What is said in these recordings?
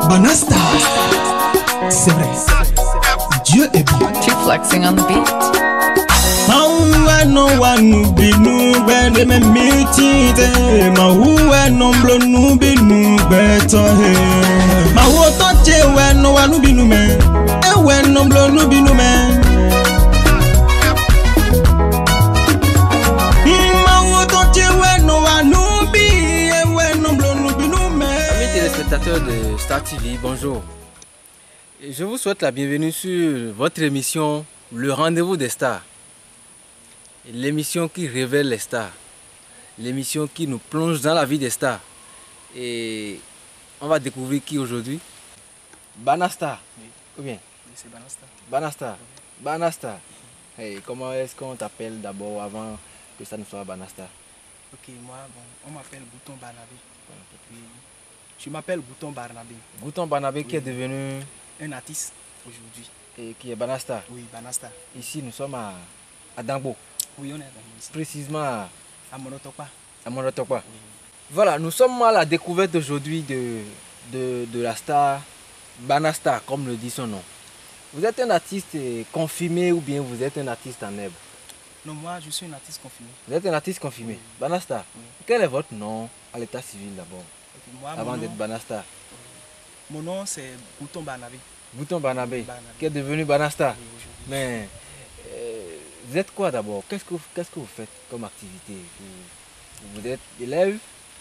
Banasta, c'est vrai, Dieu est bon. Too flexing on the beat. Maoué non wanu binu bende me mitite. Maoué non blonu binu betohe. Maoué toche we no wanu binu me. Ewe non blonu binu me. Maoué toche we no wanu bi. Ewe non blonu binu me. Amis téléspectateurs de Star TV, bonjour. Je vous souhaite la bienvenue sur votre émission Le Rendez-vous des Stars. L'émission qui révèle les stars. L'émission qui nous plonge dans la vie des stars. Et on va découvrir qui aujourd'hui? Banasta. Oui. Ou bien? Oui, c'est Banasta. Banasta. Banasta. Hey, comment est-ce qu'on t'appelle d'abord avant que ça ne soit Banasta? Ok, moi, bon, on m'appelle Bouton Barnabé. Puis, je m'appelle Bouton Barnabé. Bouton Barnabé Oui. qui est devenu Un artiste aujourd'hui. et qui est Banasta. Oui, Banasta. Ici nous sommes à Dangbo. Oui, on est dans ici. Précisément À Monotopa. à Monotokwa. Oui. Voilà, nous sommes à la découverte aujourd'hui de la star Banasta, comme le dit son nom. Vous êtes un artiste confirmé ou bien vous êtes un artiste en herbe? Non, moi, je suis un artiste confirmé. Vous êtes un artiste confirmé. Oui. Banasta. Oui. Quel est votre nom à l'état civil d'abord, Ok, moi, avant d'être Banasta? mon nom, c'est Bouton Barnabé. Bouton Barnabé, Barnabé. qui est devenu Banasta. Oui, aujourd'hui. Mais vous êtes quoi d'abord? Qu'est-ce que vous faites comme activité? Vous êtes élève,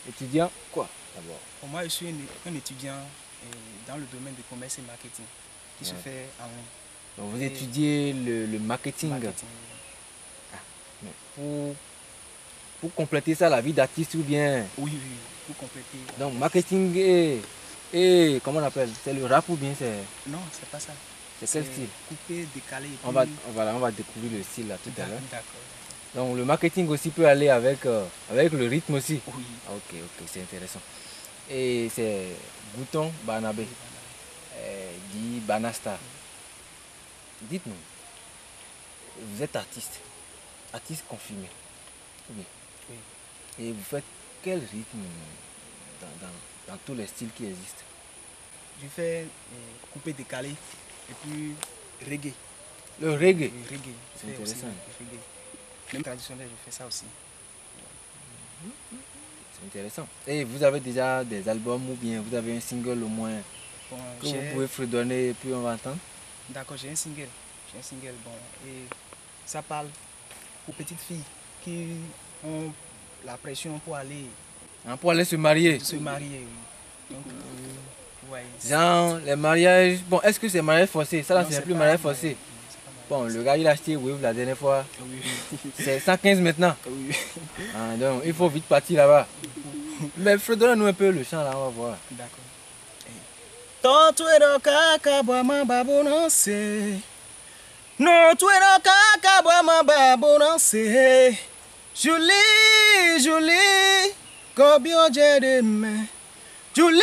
étudiant, quoi d'abord? Pour moi, je suis un étudiant dans le domaine du commerce et marketing qui se Ouais. fait en ligne. Donc vous Et- étudiez le marketing. Marketing. Mais pour compléter ça, la vie d'artiste ou bien... Oui, oui, pour compléter. Donc marketing et comment on appelle? C'est le rap ou bien c'est Non, c'est pas ça. quel style? Coupé, décalé. et On va puis- découvrir le style là tout à l'heure. D'accord. Donc le marketing aussi peut aller avec le rythme aussi. Oui. Ah, ok, c'est intéressant. Et c'est Bouton Barnabé, dit Banasta. Dites-nous, vous êtes artiste confirmé. Oui. Oui. Et vous faites quel rythme dans tous les styles qui existent? Je fais coupé, décalé et puis reggae. Le reggae. Oui, reggae. C'est Je fais aussi intéressant. le reggae. Même traditionnel, je fais ça aussi. C'est intéressant. Et vous avez déjà des albums ou bien vous avez un single au moins Bon, que vous pouvez fredonner et puis on va entendre? D'accord, j'ai un single. Bon, et ça parle aux petites filles qui ont la pression pour aller Hein, pour aller se marier. se marier. Oui. Donc, ouais, Genre, les mariages. Bon, est-ce que c'est mariage forcé? Ça là, non, c'est c'est plus pas mariage mariage, forcé. c'est pas mariage. Bon, le gars il a acheté Wave la dernière fois. Oui. C'est 115 maintenant. Oui. Ah, donc il faut vite partir là-bas. Mais fredonne-nous un peu le chant là, on va voir. D'accord. Ton tuero kaka bwama babu non se. Non tuero kaka bwama babu non se. Julie, Julie, gobio jedeme. Julie,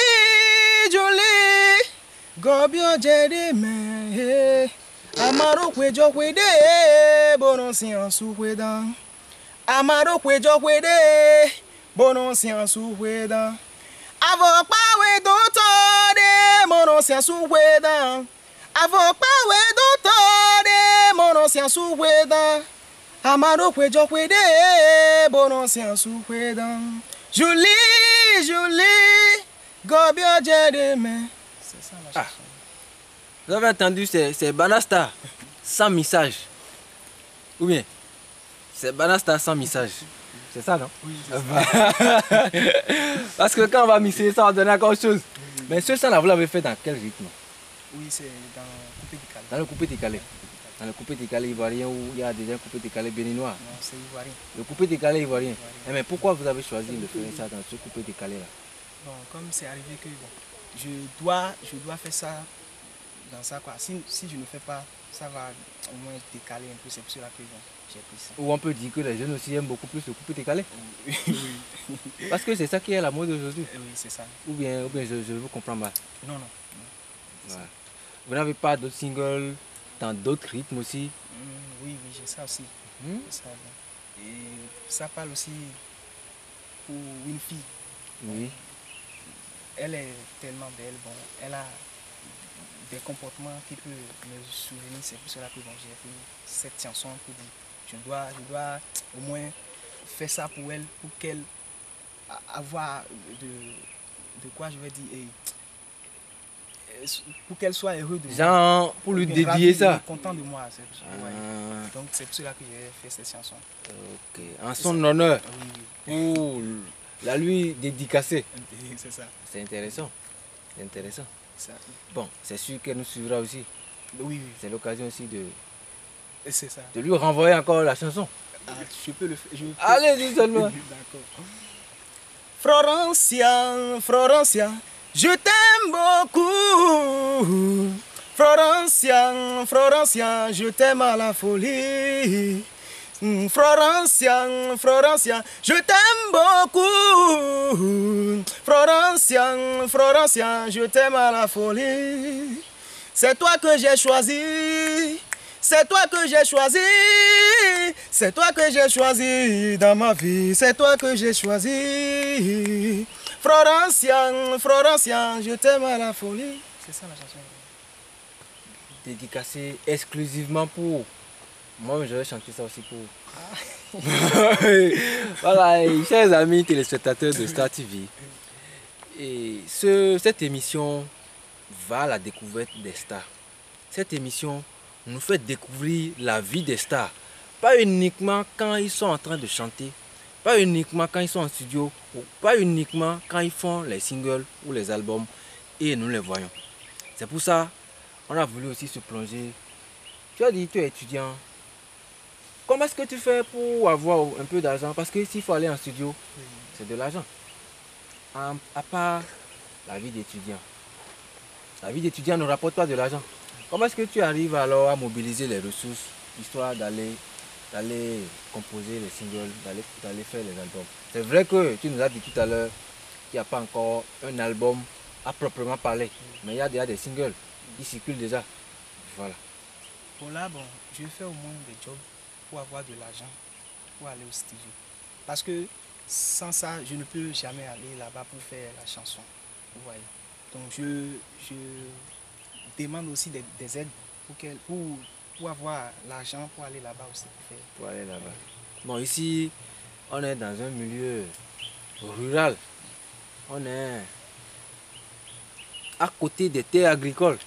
gobio jedeme. Amaro kwejo kwede, bonon si ansu kwedan. Amaro kwejo kwede, bonon si ansu kwedan. Avokpawe dotore, mono si ansu kwedan. Avokpawe dotore, mono si ansu kwedan. Amaro kwejo kwede, bonon si ansu kwedan. Julie, gobio jedeme. C'est ça la chanson. Vous avez entendu, c'est Banasta sans message. Ou bien? C'est Banasta sans message. C'est ça, non? Oui, c'est ça. Parce que quand on va mixer, ça va donner encore autre chose. Mais ce chant là, vous l'avez fait dans quel rythme? Oui, c'est dans coupé décalé. Dans le coupé décalé. Dans le coupé décalé ivoirien où il y a déjà un coupé décalé béninois. Non, c'est ivoirien. Le coupé décalé ivoirien. Eh, mais pourquoi vous avez choisi de faire ça dans ce coupé décalé là? Bon, comme c'est arrivé que bon, je dois faire ça dans ça quoi. Si je ne fais pas, ça va au moins décaler un peu. C'est pour cela que bon, j'ai pris ça. Ou on peut dire que les jeunes aussi aiment beaucoup plus le coupé décalé. Oui, Parce que c'est ça qui est la mode aujourd'hui. oui, c'est ça. Ou bien je vous comprends mal. Non. Voilà. Vous n'avez pas d'autres singles dans d'autres rythmes aussi? Oui, j'ai ça aussi. Hmm? C'est ça, bon. Et ça parle aussi pour une fille. Oui. elle est tellement belle. Bon, elle a des comportements qui peuvent me souvenir. C'est pour cela que bon, j'ai fait cette chanson pour dire je dois au moins faire ça pour elle, pour qu'elle avoir de quoi je vais dire, pour qu'elle soit heureuse de moi. Genre, pour lui Bien dédier ravie, ça. content de moi. Ouais. Ah, Donc c'est pour cela que j'ai fait cette chanson. ok. En son honneur, Oui, pour la lui dédicacer. oui. C'est ça. C'est intéressant. C'est intéressant. Ça. Bon, c'est sûr qu'elle nous suivra aussi. Oui, C'est l'occasion aussi c'est ça. de lui renvoyer encore la chanson. Ah, je peux le faire. Allez, dis seulement. D'accord. Florencia, Florencia, je t'aime beaucoup. Florencia, Florencia, je t'aime à la folie. Florencia, Florencia, je t'aime beaucoup. Florencia, Florencia, je t'aime à la folie. C'est toi que j'ai choisi. C'est toi que j'ai choisi. C'est toi que j'ai choisi dans ma vie. C'est toi que j'ai choisi. Florencia, Florencia, je t'aime à la folie. C'est ça la chanson. Dédicacé exclusivement pour. Moi, je vais chanter ça aussi pour. Voilà, et chers amis téléspectateurs de Star TV. Et cette émission va à la découverte des stars. Cette émission nous fait découvrir la vie des stars. Pas uniquement quand ils sont en train de chanter, pas uniquement quand ils sont en studio, ou pas uniquement quand ils font les singles ou les albums et nous les voyons. C'est pour ça qu'on a voulu aussi se plonger. Tu as dit tu es étudiant. Comment est-ce que tu fais pour avoir un peu d'argent? Parce que s'il faut aller en studio, c'est de l'argent. À part la vie d'étudiant. La vie d'étudiant ne rapporte pas de l'argent. Comment est-ce que tu arrives alors à mobiliser les ressources, histoire d'aller composer les singles, d'aller faire les albums? C'est vrai que tu nous as dit tout à l'heure qu'il n'y a pas encore un album à proprement parler, mais il y a déjà des singles qui circulent déjà. Voilà. Bon là, bon, je fais au moins des jobs pour avoir de l'argent, pour aller au studio. Parce que sans ça, je ne peux jamais aller là-bas pour faire la chanson. Vous voyez. Donc je demande aussi des aides pour avoir l'argent pour aller là-bas aussi. Pour aller là-bas. Bon, ici, on est dans un milieu rural. On est à côté des terres agricoles.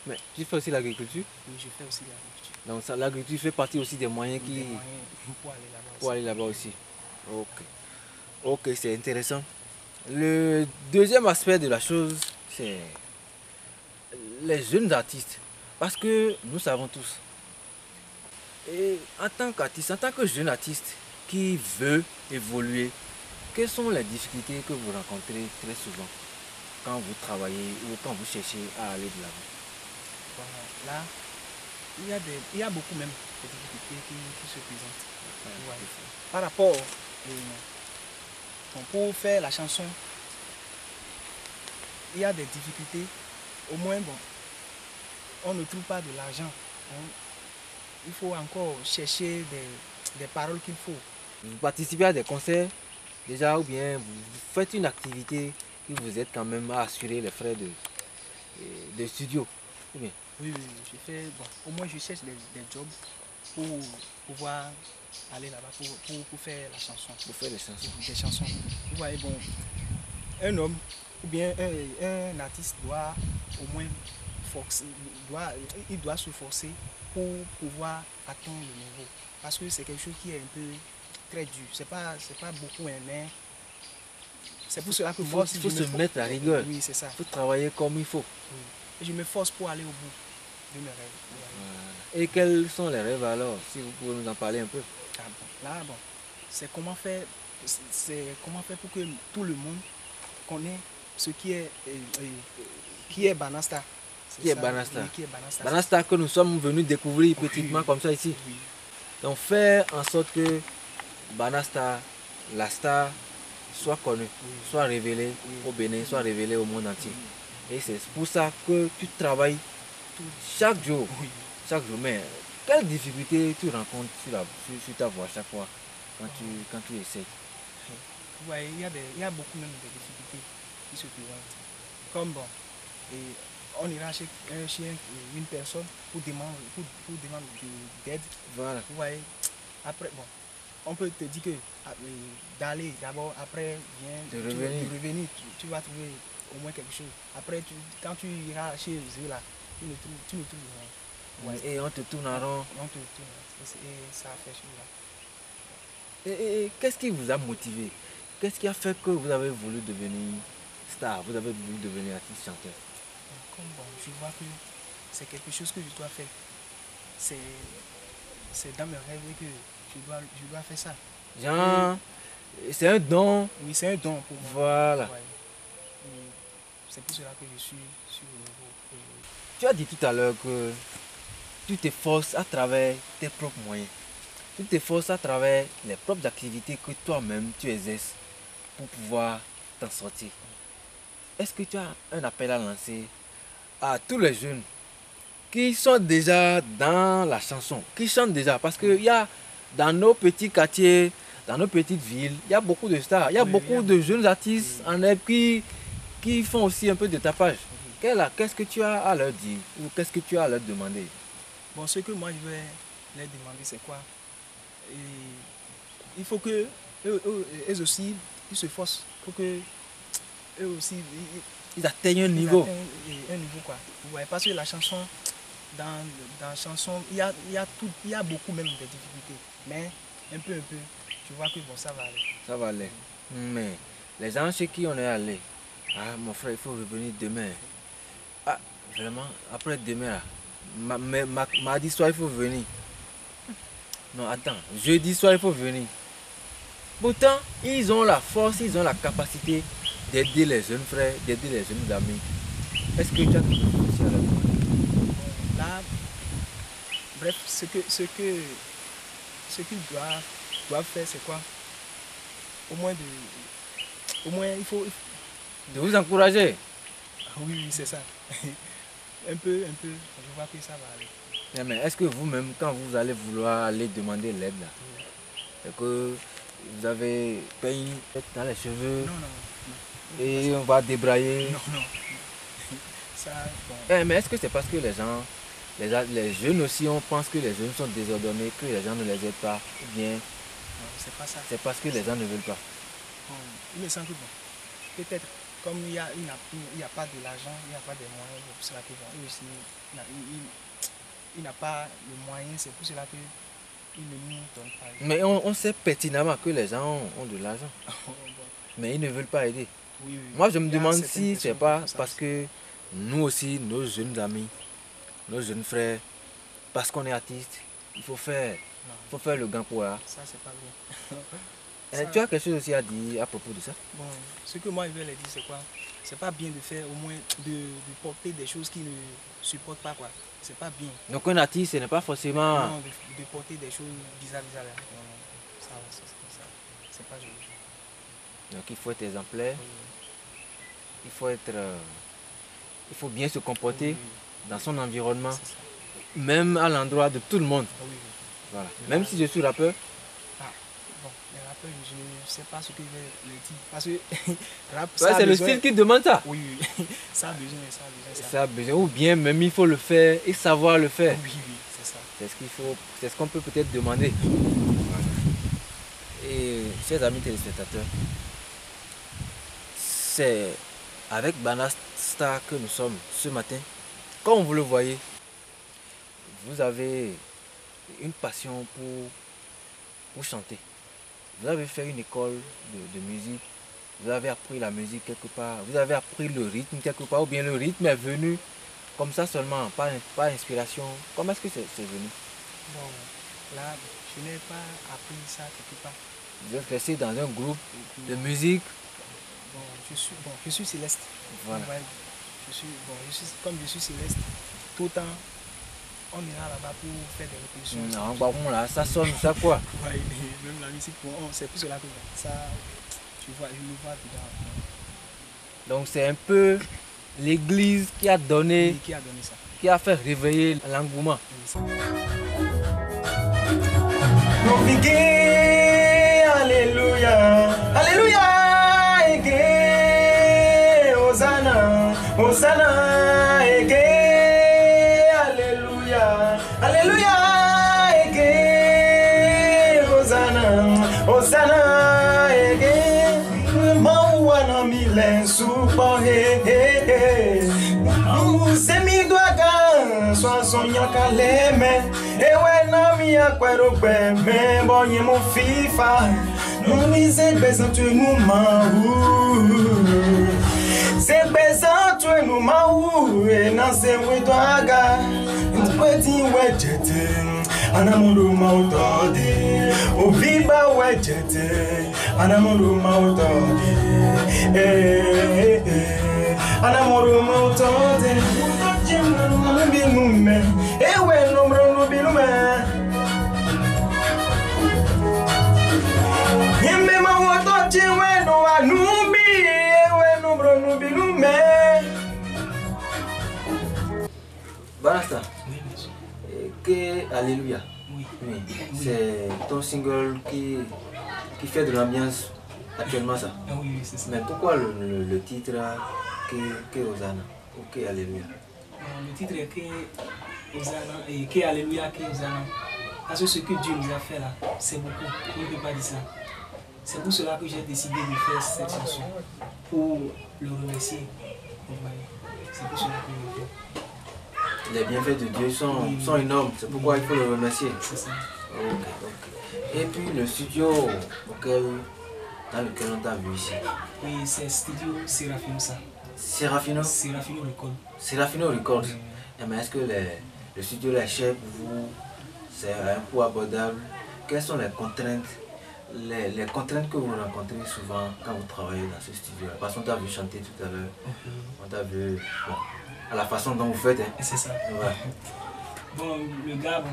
Mais tu fais aussi l'agriculture? Oui, je fais aussi l'agriculture. Donc l'agriculture fait partie aussi des moyens Des moyens pour aller là-bas aussi. pour aller là-bas aussi. Ok. Ok, c'est intéressant. Le deuxième aspect de la chose, c'est les jeunes artistes. Parce que nous savons tous. Et en tant qu'artiste, en tant que jeune artiste qui veut évoluer, quelles sont les difficultés que vous rencontrez très souvent quand vous travaillez ou quand vous cherchez à aller de l'avant? Voilà. Là, il y a beaucoup même de difficultés qui se présentent. Ouais. Par rapport bon, pour faire la chanson, il y a des difficultés. Au moins, bon, on ne trouve pas de l'argent. Il faut encore chercher des paroles qu'il faut. Vous participez à des concerts déjà ou bien vous faites une activité qui vous aide quand même à assurer les frais de studio ou bien? Oui, je fais, bon, au moins je cherche des jobs pour pouvoir aller là-bas pour faire la chanson. Pour faire des chansons. Des chansons. Vous voyez, bon, un homme ou bien un artiste doit au moins forcer, il doit se forcer pour pouvoir atteindre le niveau. Parce que c'est quelque chose qui est un peu très dur. C'est pas beaucoup, mais c'est pour cela que Il moi faut, aussi, faut se mettre à rigueur. Oui, c'est ça. Il faut travailler comme il faut. Oui. Et je me force pour aller au bout de mes rêves. Voilà. Et quels sont les rêves alors? Si vous pouvez nous en parler un peu. Ah bon. Là, bon, c'est comment faire pour que tout le monde connaisse ce qui est Banasta. Qui est ça, Banasta? Oui, qui est Banasta. Banasta que nous sommes venus découvrir petitement comme ça ici. Oui. Donc faire en sorte que Banasta, la star, soit connue, soit révélée au Bénin, soit révélée au monde entier. Et c'est pour ça que tu travailles chaque jour. Oui. Chaque jour. Mais quelles difficultés tu rencontres sur ta voie chaque fois quand tu essaies? Ouais, il y a beaucoup même de difficultés. qui se présente. Comme bon, et on ira chez une personne pour demander d'aide. Voilà. Vous voyez, après, bon, on peut te dire que d'aller d'abord, après, De revenir. Tu vas trouver au moins quelque chose. Après, quand tu iras chez eux là, tu ne trouves rien. Ouais. Et on te tourne en rond. On te tourne. Et ça fait chose là. Et qu'est-ce qui vous a motivé? Qu'est-ce qui a fait que vous avez voulu devenir star? Vous avez voulu devenir artiste chanteur? Comme bon, je vois que c'est quelque chose que je dois faire. C'est dans mes rêves que je dois faire ça. Genre, c'est un don. Oui, c'est un don pour moi. Voilà. Ouais. C'est pour cela que je suis sur le niveau aujourd'hui. Tu as dit tout à l'heure que tu t'efforces à travers tes propres moyens. Tu t'efforces à travers les propres activités que toi-même tu exerces pour pouvoir t'en sortir. Est-ce que tu as un appel à lancer à tous les jeunes qui sont déjà dans la chanson, qui chantent déjà? Parce qu'il y a dans nos petits quartiers, dans nos petites villes, il y a beaucoup de stars, il y a beaucoup de jeunes artistes en herbe qui font aussi un peu de tapage. Qu'est-ce que tu as à leur dire ou qu'est-ce que tu as à leur demander? Bon, ce que moi je vais leur demander, c'est quoi? Et il faut que eux aussi, ils se forcent pour que eux aussi Ils atteignent un niveau. Un niveau quoi. Vous voyez, parce que la chanson, dans la chanson, il y a beaucoup même de difficultés. Mais un peu, tu vois que bon, ça va aller. Ça va aller. Mais les gens chez qui on est allé, ah mon frère, il faut revenir demain. Ah, vraiment, après demain, là, mardi soir, il faut venir. Non, attends, jeudi soir, il faut venir. Pourtant, ils ont la force, ils ont la capacité d'aider les jeunes frères, d'aider les jeunes amis. Est-ce que tu as quelque chose à leur dire? Là, bref, ce qu'ils doivent faire, c'est quoi? Au moins, il faut... De vous encourager. Oui, c'est ça. un peu, je vois que ça va aller. Mais est-ce que vous-même, quand vous allez vouloir aller demander l'aide, là, c'est que vous avez peint dans les cheveux Non. et on va débrailler? Non. Ça, bon. Mais est-ce que c'est parce que les gens, les jeunes aussi, on pense que les jeunes sont désordonnés, que les gens ne les aident pas, ou bien Non, c'est pas ça. c'est parce que les gens ne veulent pas? Bon, il me semble que bon, peut-être comme il n'y a pas de l'argent, il n'y a pas de moyens, c'est pour cela que bon, eux aussi, il n'a pas le moyen, c'est pour cela qu'il ne nous donne pas. Mais on sait pertinemment que les gens ont de l'argent, mais ils ne veulent pas aider. Oui. Moi, je me Il y a demande certaines si c'est personnes pas qui font ça parce aussi. que nous aussi, nos jeunes amis, nos jeunes frères, parce qu'on est artiste, il faut faire le gant pour là. Ça, c'est pas bien. Tu as quelque chose aussi à dire à propos de ça? Bon, ce que moi je vais leur dire, c'est quoi? C'est pas bien de faire au moins de porter des choses qui ne supportent pas quoi. C'est pas bien. Donc un artiste, ce n'est pas forcément... Non, de porter des choses bizarres là. Non, ça, c'est comme ça. C'est pas joli. Donc il faut être exemplaire, Oui, il faut bien se comporter oui. dans son environnement, C'est ça. même à l'endroit de tout le monde. Oui. Voilà. Même si je suis rappeur, Bon, les rappeurs, je ne sais pas ce que je vais leur dire. Parce que rap, ouais, c'est le style qui demande ça. Oui. Ça a besoin. Ça a besoin, ou bien même il faut le faire et savoir le faire. Oui, c'est ça. C'est ce qu'il faut, c'est ce qu'on peut peut-être demander. Et chers amis téléspectateurs, c'est avec Banastar que nous sommes ce matin. Comme vous le voyez, vous avez une passion pour chanter. Vous avez fait une école de musique, vous avez appris la musique quelque part, vous avez appris le rythme quelque part, ou bien le rythme est venu comme ça seulement, pas inspiration. Comment est-ce que c'est venu? Bon, là, je n'ai pas appris ça quelque part. Vous êtes resté dans un groupe de musique. Bon, je suis Céleste. Voilà. Ouais, comme je suis Céleste, tout le temps, on ira là-bas pour faire des répétitions. Non, bon, là, ça sonne, ça quoi? Ouais, même la musique, bon, c'est pour cela que ça, je le vois dedans. Donc c'est un peu l'église qui a donné, Qui a donné ça? qui a fait réveiller l'engouement. Alléluia, alléluia, Hosanna, Hosanna, eke, Alléluia, Alléluia, eke, Hosanna, Hosanna, eke, Mauana milen supa he he. Semi doaga, so sonya kaleme, ewe na mi akwero me bonye mo FIFA. Non mi se besan tu nous maou. Se besan tu nous maou e na se we doaga. Ntweti we jete, anamuru mautode. O viba we jete, anamuru mautode. Anamuru mautode. Jemanu binume, ewe nomro binume. Yembe mawoto chiwe no anubi, ewe nomro binume. Banasta. Que Alléluia. Oui. Oui. C'est ton single qui fait de l'ambiance actuellement ça. Ah oui, c'est ça. Mais pourquoi le titre que Hosanna ou que Alléluia? Le titre est que Hosanna et que Alléluia, que Hosanna. Parce que ce que Dieu nous a fait là, c'est beaucoup. On ne peut pas dire ça. C'est pour cela que j'ai décidé de faire cette chanson. Pour le remercier. Vous voyez. C'est pour cela que je le fais. Les bienfaits de Dieu sont énormes, c'est pourquoi il faut le remercier. C'est ça. Ok. Et puis le studio dans lequel on t'a vu ici. Oui, c'est studio Serafino ça. Serafino Record. Serafino Records. Mais est-ce que le studio est cher pour vous? C'est un coût abordable? Quelles sont les contraintes? Les contraintes que vous rencontrez souvent quand vous travaillez dans ce studio? Parce qu'on t'a vu chanter tout à l'heure. On t'a vu à la façon dont vous faites. Hein. C'est ça. Ouais. Bon, le gars, bon,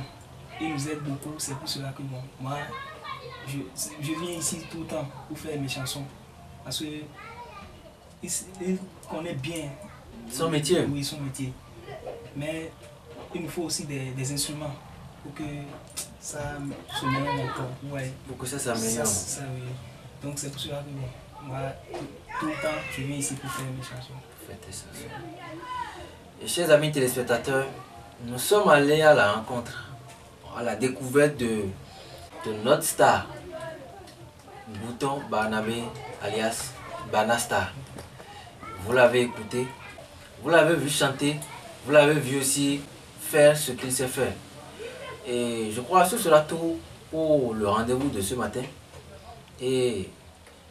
il nous aide beaucoup. C'est pour cela que bon, moi, je viens ici tout le temps pour faire mes chansons. Parce que il connaît bien son métier. Oui, son métier. Mais il nous faut aussi des instruments pour que ça se mène encore. Ouais. Pour que ça s'améliore. Ça, oui. Donc c'est pour cela que bon, moi, tout le temps, je viens ici pour faire mes chansons. Faites ça. Et chers amis téléspectateurs, nous sommes allés à la rencontre, à la découverte de notre star, Bouton Barnabé alias Banasta. Vous l'avez écouté, vous l'avez vu chanter, vous l'avez vu aussi faire ce qu'il sait faire. Et je crois que ce sera tout pour le rendez-vous de ce matin. Et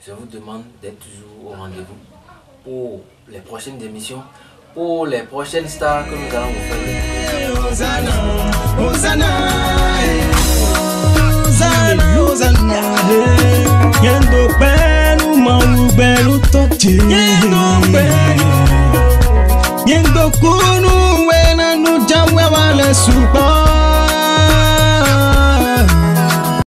je vous demande d'être toujours au rendez-vous pour les prochaines émissions, pour les prochaines stars que nous allons vous faire. Hosanna, Hosanna, Hosanna, Yendo belu mau belu tochi, Yendo kunu wena nu jamwe wale supa.